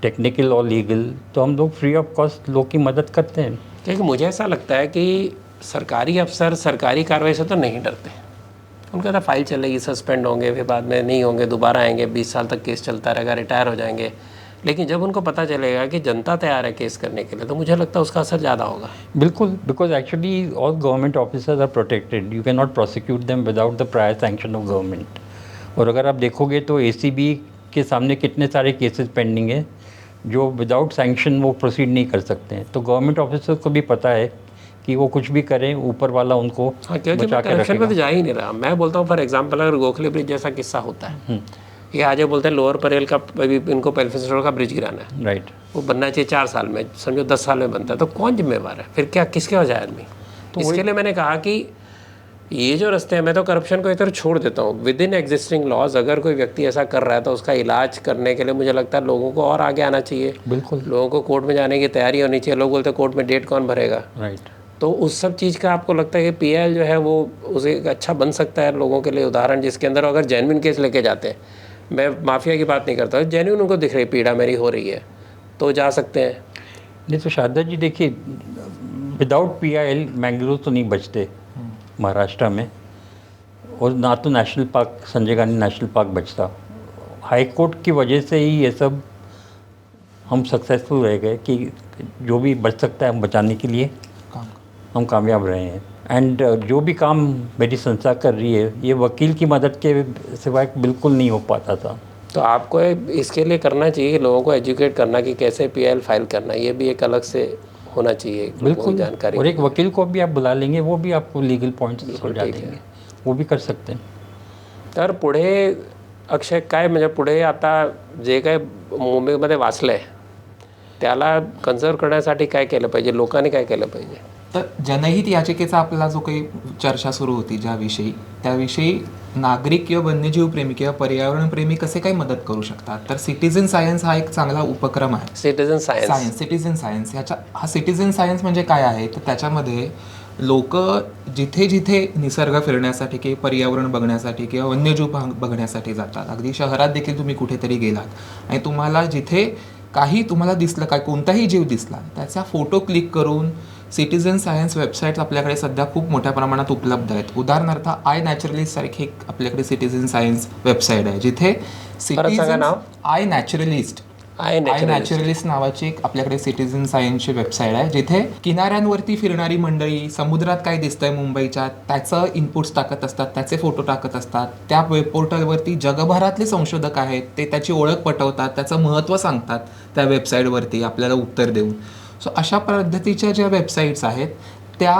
टेक्निकल और लीगल, तो हम लोग फ्री ऑफ कॉस्ट लोग की मदद करते हैं। क्योंकि मुझे ऐसा लगता है कि सरकारी अफसर सरकारी कार्रवाई से तो नहीं डरते, उनका तो फाइल चलेगी, सस्पेंड होंगे, फिर बाद में नहीं होंगे, दोबारा आएंगे, 20 साल तक केस चलता रहेगा, रिटायर हो जाएंगे। लेकिन जब उनको पता चलेगा कि जनता तैयार है केस करने के लिए, तो मुझे लगता है उसका असर ज़्यादा होगा। बिल्कुल, because actually all government officers are protected. You can not prosecute them without the prior sanction of government. और अगर आप देखोगे तो ACB के सामने कितने सारे केसेस पेंडिंग है जो विदाउट सैंक्शन वो प्रोसीड नहीं कर सकते हैं। तो गवर्नमेंट ऑफिसर्स को भी पता है कि वो कुछ भी करें, ऊपर वाला उनको हाँ, क्योंकि बचा के करप्शन रखेगा। पे तो जा ही नहीं रहा। मैं बोलता हूँ फॉर एग्जांपल, अगर गोखले ब्रिज जैसा किस्सा होता है, ये आज बोलते हैं लोअर परेल का अभी इनको पेल्फेस्टोर का ब्रिज गिराना है, राइट। वो बनना चाहिए 4 साल में, समझो 10 साल में बनता है, तो कौन जिम्मेवार है? फिर क्या, किसके वजह आदमी? तो इसके लिए मैंने कहा कि ये जो रास्ते हैं, मैं तो करप्शन को इधर छोड़ देता हूँ। विद इन एग्जिस्टिंग लॉज अगर कोई व्यक्ति ऐसा कर रहा है तो उसका इलाज करने के लिए मुझे लगता है लोगों को और आगे आना चाहिए। बिल्कुल, लोगों को कोर्ट में जाने की तैयारी होनी चाहिए। लोग बोलते हैं कोर्ट में डेट कौन भरेगा? राइट। तो उस सब चीज़ का आपको लगता है कि PIL जो है वो उसे एक अच्छा बन सकता है लोगों के लिए उदाहरण, जिसके अंदर अगर जेन्युइन केस लेके जाते हैं, मैं माफिया की बात नहीं करता, जेन्युइन उनको दिख रही पीड़ा मेरी हो रही है, तो जा सकते हैं। नहीं तो शारदा जी देखिए, विदाउट PIL मैंग्रोव तो नहीं बचते महाराष्ट्र में, और ना तो national park, Sanjay Gandhi national park बचता। हाई कोर्ट की वजह से ही ये सब हम सक्सेसफुल रह गए कि जो भी बच सकता है हम बचाने के लिए हम कामयाब रहे हैं। एंड जो भी काम मेरी संस्था कर रही है, ये वकील की मदद के सिवाय बिल्कुल नहीं हो पाता था। तो आपको इसके लिए करना चाहिए कि लोगों को एजुकेट करना कि कैसे PIL फाइल करना, ये भी एक अलग से होना चाहिए बिल्कुल जानकारी। और एक वकील को भी आप बुला लेंगे, वो भी आपको लीगल पॉइंट्स समझा देंगे, वो भी कर सकते हैं। तर पुढे अक्षय काय म्हणजे पुढे आता जे काय मुंबईमध्ये वाचलंय त्याला कन्झर्व करण्यासाठी काय केलं पाहिजे, लोकांनी काय केलं पाहिजे? तर जनहित याचिकेचा आपला जो काही चर्चा सुरू होती ज्याविषयी, त्याविषयी नागरिक किंवा वन्यजीव प्रेमी किंवा पर्यावरण प्रेमी कसे काही मदत करू शकतात, तर सिटीजन सायन्स हा एक चांगला उपक्रम आहे. सिटीजन सायन्स सिटीजन सायन्स हा सिटीजन सायन्स म्हणजे काय आहे, तर त्याच्यामध्ये लोक जिथे जिथे निसर्ग फिरण्यासाठी किंवा पर्यावरण बघण्यासाठी किंवा वन्यजीव बघण्यासाठी जातात. अगदी शहरात देखील तुम्ही कुठेतरी गेलात आणि तुम्हाला जिथे काही तुम्हाला दिसलं, काय कोणताही जीव दिसला, त्याचा फोटो क्लिक करून सिटीजन सायन्स वेबसाईट्स आपल्याकडे सध्या खूप मोठ्या प्रमाणात उपलब्ध आहेत. उदाहरणार्थ आय नॅचरलिस्ट सारखी एक आपल्याकडे सिटीजन सायन्स वेबसाईट आहे, जिथे सिटीजन आय नॅचरलिस्ट आय नॅचरलिस्ट. नॅचरलिस्ट नावाची एक आपल्याकडे सिटीजन सायन्सची वेबसाईट आहे, जिथे किनाऱ्यांवरती फिरणारी मंडळी, समुद्रात काय दिसतंय मुंबईच्या त्याचं इनपुट्स टाकत असतात, त्याचे फोटो टाकत असतात. त्या वेब पोर्टलवरती जगभरातले संशोधक आहेत, ते त्याची ओळख पटवतात, त्याचं महत्त्व सांगतात त्या वेबसाईटवरती आपल्याला उत्तर देऊन. सो अशा पद्धतीच्या ज्या वेबसाईट्स आहेत त्या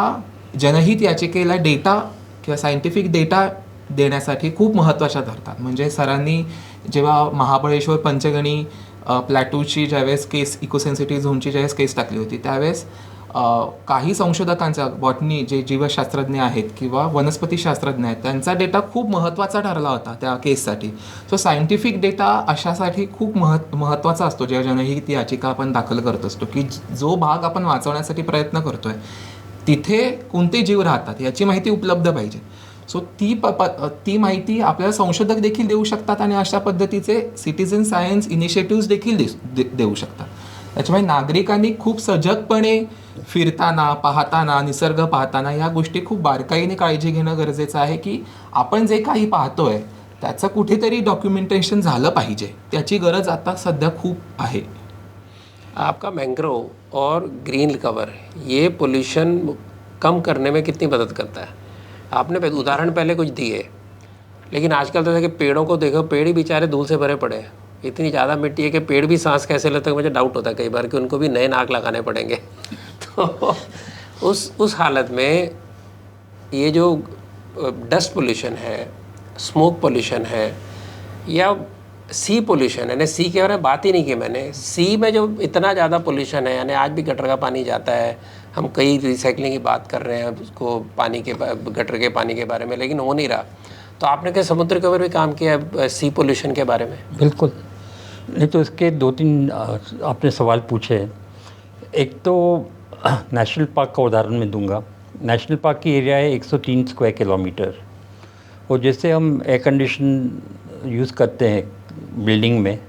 जनहित याचिकेला डेटा किंवा सायंटिफिक डेटा देण्यासाठी खूप महत्त्वाच्या ठरतात. म्हणजे सरांनी जेव्हा महाबळेश्वर पंचगणी प्लॅटूची ज्यावेळेस केस, इकोसेन्सिटिव्ह झोनची ज्यावेळेस केस टाकली होती, त्यावेळेस काही संशोधकांचा, बॉटनी जे जीवशास्त्रज्ञ आहेत किंवा वनस्पतीशास्त्रज्ञ आहेत, त्यांचा डेटा खूप महत्त्वाचा ठरला होता त्या केससाठी. सो सायंटिफिक डेटा अशासाठी खूप महत्त्वाचा असतो जेव्हा जनहित याचिका आपण दाखल करत असतो, की जो भाग आपण वाचवण्यासाठी प्रयत्न करतोय तिथे कोणते जीव राहतात याची माहिती उपलब्ध पाहिजे. सो ती माहिती आपल्याला संशोधक देखील देऊ शकतात आणि अशा पद्धतीचे सिटीजन सायन्स इनिशिएटिव्स देखील देऊ शकतात. त्याच्यामुळे नागरिकांनी खूप सजगपणे फिरताना, पाहताना, निसर्ग पाहताना या गोष्टी खूप बारकाईने काळजी घेणं गरजेचं आहे, की आपण जे काही पाहतोय त्याचं कुठेतरी डॉक्युमेंटेशन झालं पाहिजे. त्याची गरज आता सध्या खूप आहे. आपका मैंग्रोव और ग्रीन कवर ये पोल्यूशन कम करने में कितनी मदद करता है? आपने उदाहरण पहले कुछ दिए, लेकिन आजकल तो देखिए पेड़ों को देखो, पेड़ ही बेचारे धूल से भरे पड़े हैं. इतनी ज़्यादा मिट्टी है कि पेड़ भी सांस कैसे लेते हैं, मुझे डाउट होता है कई बार कि उनको भी नए नाक लगाने पड़ेंगे. तो उस हालत में ये जो डस्ट पोल्यूशन है, स्मोक पोल्यूशन है, या सी पोल्यूशन, यानी सी के बारे में बात ही नहीं की मैंने. सी में जो इतना ज़्यादा पोल्यूशन है, यानी आज भी गटर का पानी जाता है, हम कई रिसाइकलिंग की बात कर रहे हैं उसको पानी के, गटर के पानी के बारे में, लेकिन हो नहीं रहा. तो आपने क्या समुद्र के ऊपर भी काम किया है सी पोल्यूशन के बारे में? बिल्कुल. नहीं तो इसके 2-3 आपने सवाल पूछे. एक तो नेशनल पार्क का उदाहरण मैं दूंगा. नेशनल पार्क की एरिया है 103 स्क्वायर किलोमीटर, और जैसे हम एयर कंडीशन यूज़ करते हैं बिल्डिंग में,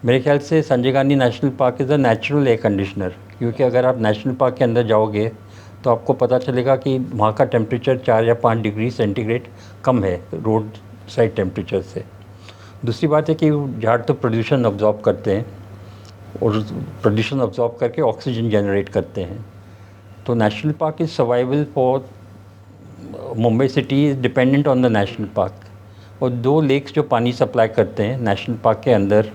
मेरे ख्याल से Sanjay Gandhi national park is a natural air conditioner. क्योंकि अगर आप नेशनल पार्क के अंदर जाओगे तो आपको पता चलेगा कि वहाँ का टेम्परेचर 4 या 5 डिग्री सेंटीग्रेड कम है रोड साइड टेम्परेचर से. दूसरी बात है कि झाड़ तो प्रदूषण अब्जॉर्ब करते हैं, और प्रदूषण अब्जॉर्ब करके ऑक्सीजन जनरेट करते हैं. तो national park is survival for Mumbai city is dependent on the national park. और 2 लेक्स जो पानी सप्लाई करते हैं नेशनल पार्क के अंदर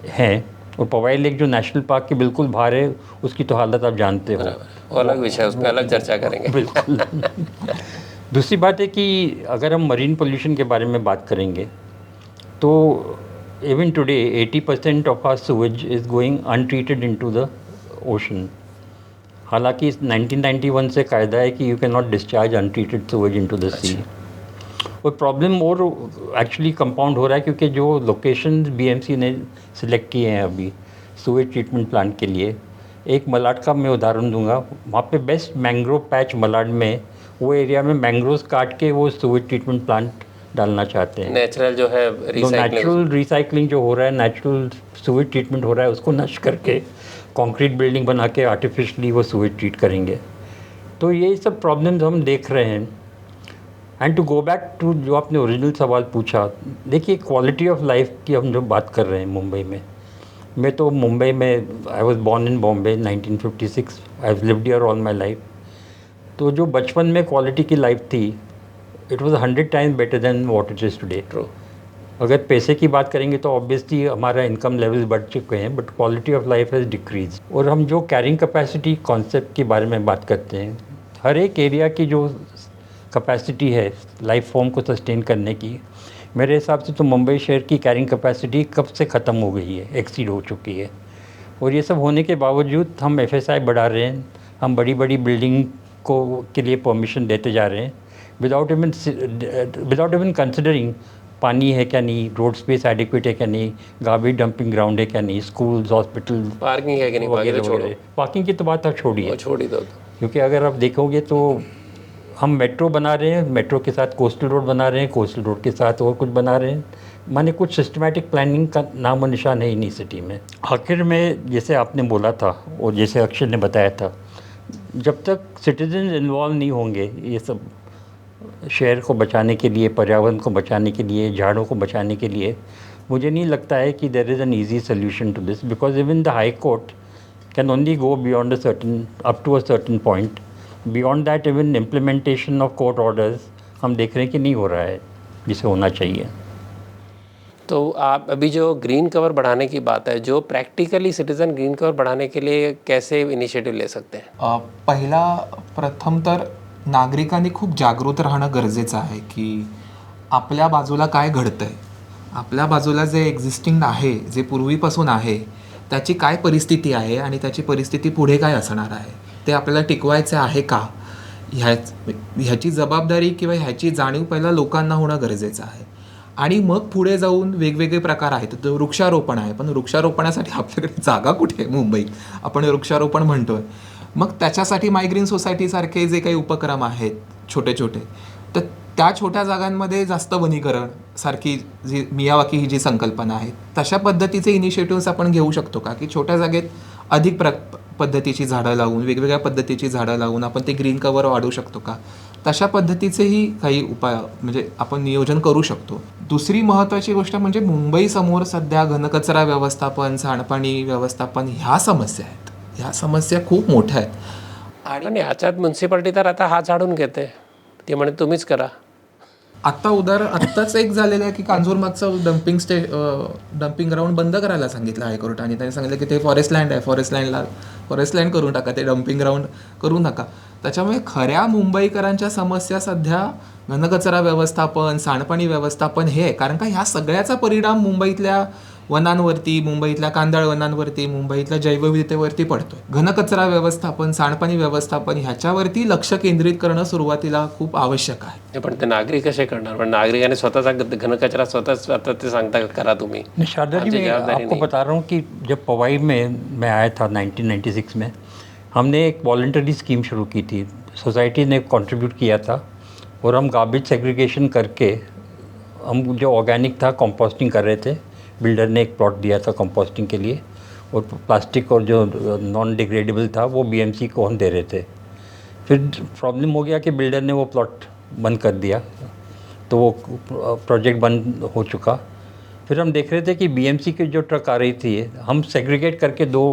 हैं, और पवाई लेक जो नेशनल पार्क के बिल्कुल बाहर है, उसकी तो हालत आप जानते हो. वो अलग विषय, उस पर अलग चर्चा करेंगे. बिल्कुल. दूसरी बात है कि अगर हम मरीन पोल्यूशन के बारे में बात करेंगे तो even today 80% of our sewage is going untreated into the ocean. हालांकि 1991 से कायदा है कि you can not discharge untreated sewage into the sea. और प्रॉब्लम और एक्चुअली कंपाउंड हो रहा है क्योंकि जो लोकेशन बीएमसी ने सिलेक्ट किए हैं अभी सूवेज ट्रीटमेंट प्लांट के लिए, एक मलाड का मैं उदाहरण दूंगा. वहाँ पे बेस्ट मैंग्रोव पैच मलाड में, वो एरिया में मैंग्रोव्स काट के वो सूवेज ट्रीटमेंट प्लांट डालना चाहते हैं. नेचुरल जो है नेचुरल रिसाइकलिंग जो हो रहा है, नेचुरल सूवेज ट्रीटमेंट हो रहा है, उसको नष्ट करके कंक्रीट बिल्डिंग बना के आर्टिफिशियली वो सूवेज ट्रीट करेंगे. तो ये सब प्रॉब्लम्स हम देख रहे हैं. And to go back to जो आपने ओरिजिनल सवाल पूछा, देखिए क्वालिटी ऑफ लाइफ की हम जो बात कर रहे हैं मुंबई में, मैं तो मुंबई में, I was born in Bombay 1956, I have lived here all my life. तो जो बचपन में क्वालिटी की लाइफ थी, it was 100 times better than what it is today. True. अगर पैसे की बात करेंगे तो ऑब्वियसली हमारा इनकम लेवल्स बढ़ चुके हैं, but quality of life has decrease. और हम जो कैरिंग कैपेसिटी कॉन्सेप्ट के बारे में बात करते हैं, हर एक एरिया की जो कैपेसिटी है लाइफ फॉर्म को सस्टेन करने की, मेरे हिसाब से तो मुंबई शहर की कैरिंग कैपेसिटी कब से ख़त्म हो गई है, एक्सीड हो चुकी है. और ये सब होने के बावजूद हम FSI बढ़ा रहे हैं, हम बड़ी बड़ी बिल्डिंग को के लिए परमिशन देते जा रहे हैं विदाउट इवन कंसिडरिंग पानी है क्या नहीं, रोड स्पेस एडिक्वेट है क्या नहीं, गार्बेज डंपिंग ग्राउंड है क्या नहीं, स्कूल्स, हॉस्पिटल, पार्किंग है कि नहीं, वगैरह. पार्किंग की तो बात आप छोड़िए, छोड़ ही दो. क्योंकि अगर आप देखोगे तो हम मेट्रो बना रहे हैं, मेट्रो के साथ कोस्टल रोड बना रहे हैं, कोस्टल रोड के साथ और कुछ बना रहे हैं. माने कुछ सिस्टमैटिक प्लानिंग का नामो निशान है ही नहीं सिटी में. आखिर में जैसे आपने बोला था और जैसे अक्षय ने बताया था, जब तक सिटीजन इन्वॉल्व नहीं होंगे ये सब शहर को बचाने के लिए, पर्यावरण को बचाने के लिए, झाड़ों को बचाने के लिए, मुझे नहीं लगता है कि there is an easy solution to this, because even the high court can only go beyond a certain up to a certain point. Beyond that even implementation of court orders हम देख रहे हैं कि नहीं हो रहा है जिसे होना चाहिए. तो आप अभी जो ग्रीन कवर बढ़ाने की बात है, जो प्रैक्टिकली सिटीजन ग्रीन कवर बढ़ाने के लिए कैसे इनिशिएटिव ले सकते हैं? पहिला प्रथम तर नागरिकांनी खूप जागृत राहणं गरजेचं आहे की आपल्या बाजूला काय घडतंय, आपल्या बाजूला जे एक्झिस्टिंग आहे, जे पूर्वीपासून आहे, त्याची काय परिस्थिती आहे आणि त्याची परिस्थिती पुढे काय असणार आहे, ते आपल्याला टिकवायचं आहे का, ह्याची जबाबदारी किंवा ह्याची जाणीव पहिला लोकांना होणं गरजेचं आहे. आणि मग पुढे जाऊन वेगवेगळे प्रकार आहेत. तर वृक्षारोपण आहे, पण वृक्षारोपणासाठी आपल्याकडे जागा कुठे आहे मुंबईत, आपण वृक्षारोपण म्हणतोय. मग त्याच्यासाठी मायग्रीन सोसायटीसारखे जे काही उपक्रम आहेत छोटे छोटे, तर त्या छोट्या जागांमध्ये जास्त वनीकरण सारखी जी मियावाकी ही जी संकल्पना आहे, तशा पद्धतीचे इनिशिएटिव्स आपण घेऊ शकतो का, की छोट्या जागेत अधिक पद्धतीची झाडं लावून, वेगवेगळ्या पद्धतीची झाडं लावून आपण ते ग्रीन कव्हर वाढवू शकतो का, तशा पद्धतीचेही काही उपाय म्हणजे आपण नियोजन करू शकतो. दुसरी महत्त्वाची गोष्ट म्हणजे मुंबईसमोर सध्या घनकचरा व्यवस्थापन, सांडपाणी व्यवस्थापन ह्या समस्या आहेत. ह्या समस्या खूप मोठ्या आहेत. आणि ह्याच्यात म्युन्सिपाल्टी तर आता हात झाडून घेते, ती म्हणे तुम्हीच करा. आत्ताच एक झालेलं आहे की कांजूरमागचं डम्पिंग ग्राउंड बंद करायला सांगितलं हायकोर्टाने. त्यांनी सांगितलं की ते फॉरेस्ट लँड आहे, फॉरेस्ट लँड करून टाका, ते डम्पिंग ग्राउंड करू नका. त्याच्यामुळे खऱ्या मुंबईकरांच्या समस्या सध्या घनकचरा व्यवस्थापन, सांडपाणी व्यवस्थापन हे आहे. कारण का ह्या सगळ्याचा परिणाम मुंबईतल्या वनांवरती, मुंबईतल्या कांदळ वनांवरती, मुंबईतल्या जैवविविधतेवरती पडतोय. घनकचरा व्यवस्थापन, सांडपाणी व्यवस्थापन ह्याच्यावरती लक्ष केंद्रित करणं सुरुवातीला खूप आवश्यक आहे. पण ते नागरिक कसे करणार? पण नागरिकांनी स्वतःचा घनकचरा स्वतः ते सांगता करा तुम्ही. शारदा जी, मैं आपको बता रहा हूँ कि जब पवाई में मैं आया था 1996 में, हमने एक वॉलंटरी स्कीम शुरू की थी. सोसाइटी ने कंट्रीब्यूट किया था और हम गार्बेज सेग्रीगेशन करके हम जो ऑर्गेनिक था कंपोस्टिंग कर रहे थे. बिल्डर ने एक प्लॉट दिया था कंपोस्टिंग के लिए और प्लास्टिक और जो नॉन डिग्रेडेबल था वो बीएमसी को हम दे रहे थे. फिर प्रॉब्लम हो गया कि बिल्डर ने वो प्लॉट बंद कर दिया, तो वो प्रोजेक्ट बंद हो चुका. फिर हम देख रहे थे कि बीएमसी की जो ट्रक आ रही थी, हम सेग्रीगेट करके 2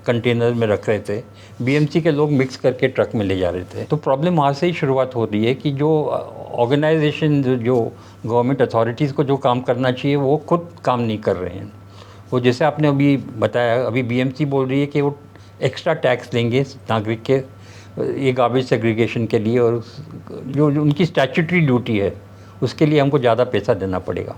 कंटेनर में रख रहे थे, बीएमसी के लोग मिक्स करके ट्रक में ले जा रहे थे. तो प्रॉब्लम वहाँ से ही शुरुआत हो रही है कि जो ऑर्गेनाइजेशन, जो गवर्नमेंट अथॉरिटीज़ को जो काम करना चाहिए वो खुद काम नहीं कर रहे हैं. वो जैसे आपने अभी बताया, अभी बीएमसी बोल रही है कि वो एक्स्ट्रा टैक्स लेंगे नागरिक के ये गार्बेज सेग्रीगेशन के लिए, और जो उनकी स्टैट्यूटरी ड्यूटी है उसके लिए हमको ज़्यादा पैसा देना पड़ेगा.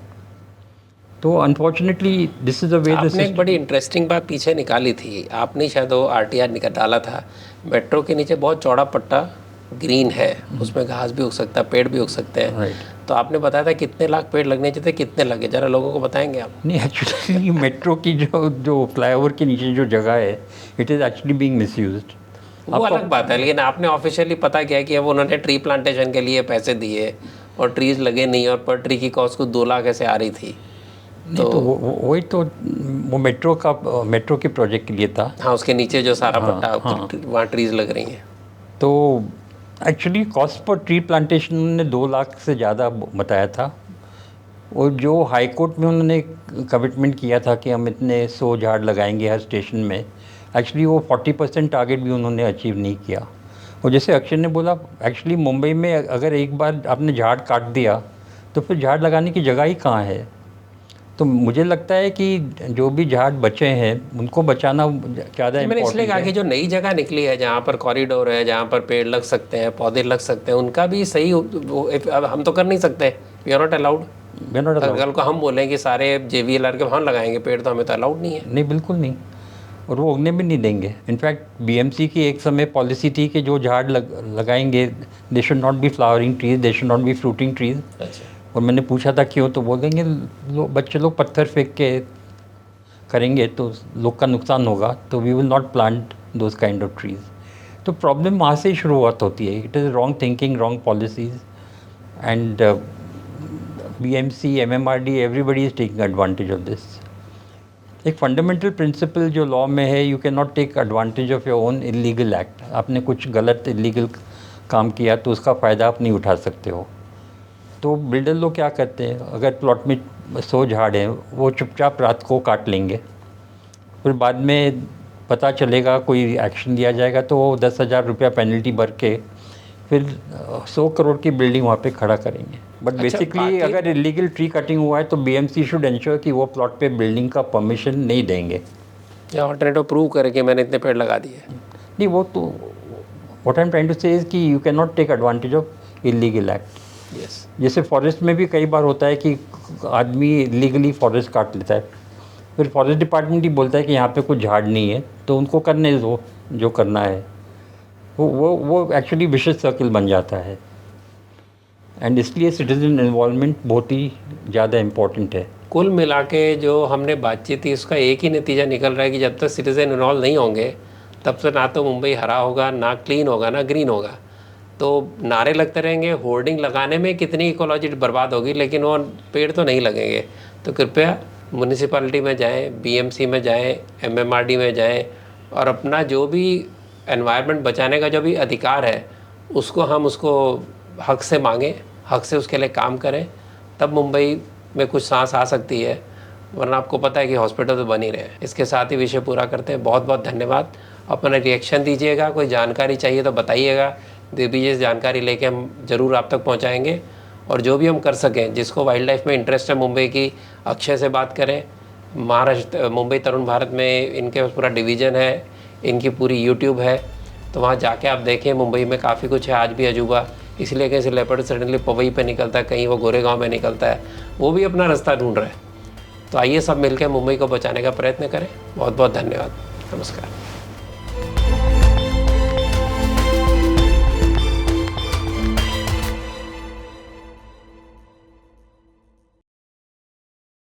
तो अनफॉर्चुनेटली दिस इज़ अ वे. आपने एक बड़ी इंटरेस्टिंग बात पीछे निकाली थी, आपने शायद वो आरटीआर डाला था. मेट्रो के नीचे बहुत चौड़ा पट्टा ग्रीन है, उसमें घास भी उग सकता है, पेड़ भी उग सकते हैं. तो आपने बताया था कितने लाख पेड़ लगने चाहिए, कितने लगे, जरा लोगों को बताएंगे आप? नहीं, एक्चुअली मेट्रो की जो फ्लाईओवर के नीचे जो जगह है, it is actually being misused. वो अलग बात है, लेकिन आपने ऑफिशियली पता किया कि अब उन्होंने ट्री प्लांटेशन के लिए पैसे दिए और ट्रीज लगे नहीं, और पर ट्री की कॉस्ट को 2 लाख ऐसे आ रही थी. तो वही तो वो मेट्रो के प्रोजेक्ट के लिए था. हाँ, उसके नीचे जो सारा पट्टा वहाँ ट्रीज लग रही हैं. तो actually cost per tree plantation ने 2 लाख से ज़्यादा बताया था, और जो हाई कोर्ट में उन्होंने कमिटमेंट किया था कि हम इतने 100 झाड़ लगाएंगे हर स्टेशन में, एक्चुअली वो 40% टारगेट भी उन्होंने अचीव नहीं किया. और जैसे अक्षय ने बोला, एक्चुअली मुंबई में अगर एक बार आपने झाड़ काट दिया तो फिर झाड़ लगाने की जगह ही कहाँ है. तो मुझे लगता है कि जो भी झाड़ बचे हैं उनको बचाना ज़्यादा मैंने इसलिए कहा इम्पोर्टेंट कि है. जो नई जगह निकली है, जहाँ पर कॉरिडोर है, जहाँ पर पेड़ लग सकते हैं, पौधे लग सकते हैं, उनका भी सही अब हम तो कर नहीं सकते, वी आर नॉट अलाउड. कल को हम बोलें कि सारे JVLR के वहाँ लगाएंगे पेड़, तो हमें तो अलाउड नहीं है. नहीं, बिल्कुल नहीं, और वो उगने भी नहीं देंगे. इनफैक्ट बीएमसी की एक समय पॉलिसी थी कि जो झाड़ लगाएंगे they should not be flowering trees, they should not be fruiting trees. अच्छा. और मैंने पूछा था क्यों, तो बोलेंगे बच्चे लोग पत्थर फेंक के करेंगे तो लोग का नुकसान होगा, तो we will not plant those kind of trees. तो प्रॉब्लम वहाँ से ही शुरुआत होती है. It is wrong thinking, wrong policies, and BMC, MMRD, everybody is taking advantage of this. एक फंडामेंटल प्रिंसिपल जो लॉ में है, you can not take advantage of your own illegal act. आपने कुछ गलत इलीगल काम किया तो उसका फ़ायदा आप नहीं उठा सकते हो. तो बिल्डर लोग क्या करते हैं, अगर प्लॉट में 100 झाड़ हैं वो चुपचाप रात को काट लेंगे, फिर बाद में पता चलेगा कोई एक्शन लिया जाएगा तो वो 10,000 रुपया पेनल्टी भर के फिर 100 करोड़ की बिल्डिंग वहाँ पे खड़ा करेंगे। बट बेसिकली बाकी- अगर इलीगल ट्री कटिंग हुआ है तो बीएमसी शुड इंश्योर कि वो प्लॉट पे बिल्डिंग का परमिशन नहीं देंगे। या ऑल्टरनेटिव प्रूव करे कि मैंने इतने पेड़ लगा दिए। नहीं, वो तो what I am trying to say is कि you can not take advantage of illegal act. Yes, जैसे फॉरेस्ट में भी कई बार होता है कि आदमी लीगली फॉरेस्ट काट लेता है, फिर फॉरेस्ट डिपार्टमेंट ही बोलता है कि यहाँ पे कुछ झाड़ नहीं है तो उनको करने दो जो करना है। वो एक्चुअली विशेष सर्किल बन जाता है एंड इसलिए सिटीजन इन्वॉल्वमेंट बहुत ही ज़्यादा इम्पोर्टेंट है। कुल मिला के जो हमने बातचीत की उसका एक ही नतीजा निकल रहा है कि जब तक सिटीजन इन्वॉल्व नहीं होंगे तब तक ना तो मुंबई हरा होगा, ना क्लीन होगा, ना ग्रीन होगा। तो नारे लगते रहेंगे, होर्डिंग लगाने में कितनी इकोलॉजी बर्बाद होगी लेकिन वो पेड़ तो नहीं लगेंगे। तो कृपया म्यूनिसिपैलिटी में जाएं, बीएमसी में जाएं, एमएमआरडी में जाएं और अपना जो भी एनवायरनमेंट बचाने का जो भी अधिकार है उसको हक से मांगें, हक से उसके लिए काम करें, तब मुंबई में कुछ सांस आ सकती है, वरना आपको पता है कि हॉस्पिटल तो बन ही रहे हैं। इसके साथ ही विषय पूरा करते हैं। बहुत बहुत धन्यवाद। अपना रिएक्शन दीजिएगा, कोई जानकारी चाहिए तो बताइएगा, दिग्विजय जानकारी लेके हम ज़रूर आप तक पहुंचाएंगे और जो भी हम कर सकें, जिसको वाइल्ड लाइफ में इंटरेस्ट है मुंबई की, अक्षय से बात करें। महाराष्ट्र मुंबई तरुण भारत में इनके पास पूरा डिवीज़न है, इनकी पूरी यूट्यूब है, तो वहाँ जाके आप देखें। मुंबई में काफ़ी कुछ है आज भी अजूबा, इसलिए कहीं से लेपर्ड सडनली पवई पे निकलता है, कहीं वो गोरेगांव में निकलता है, वो भी अपना रास्ता ढूंढ रहा है। तो आइए सब मिलकर मुंबई को बचाने का प्रयत्न करें। बहुत बहुत धन्यवाद। नमस्कार।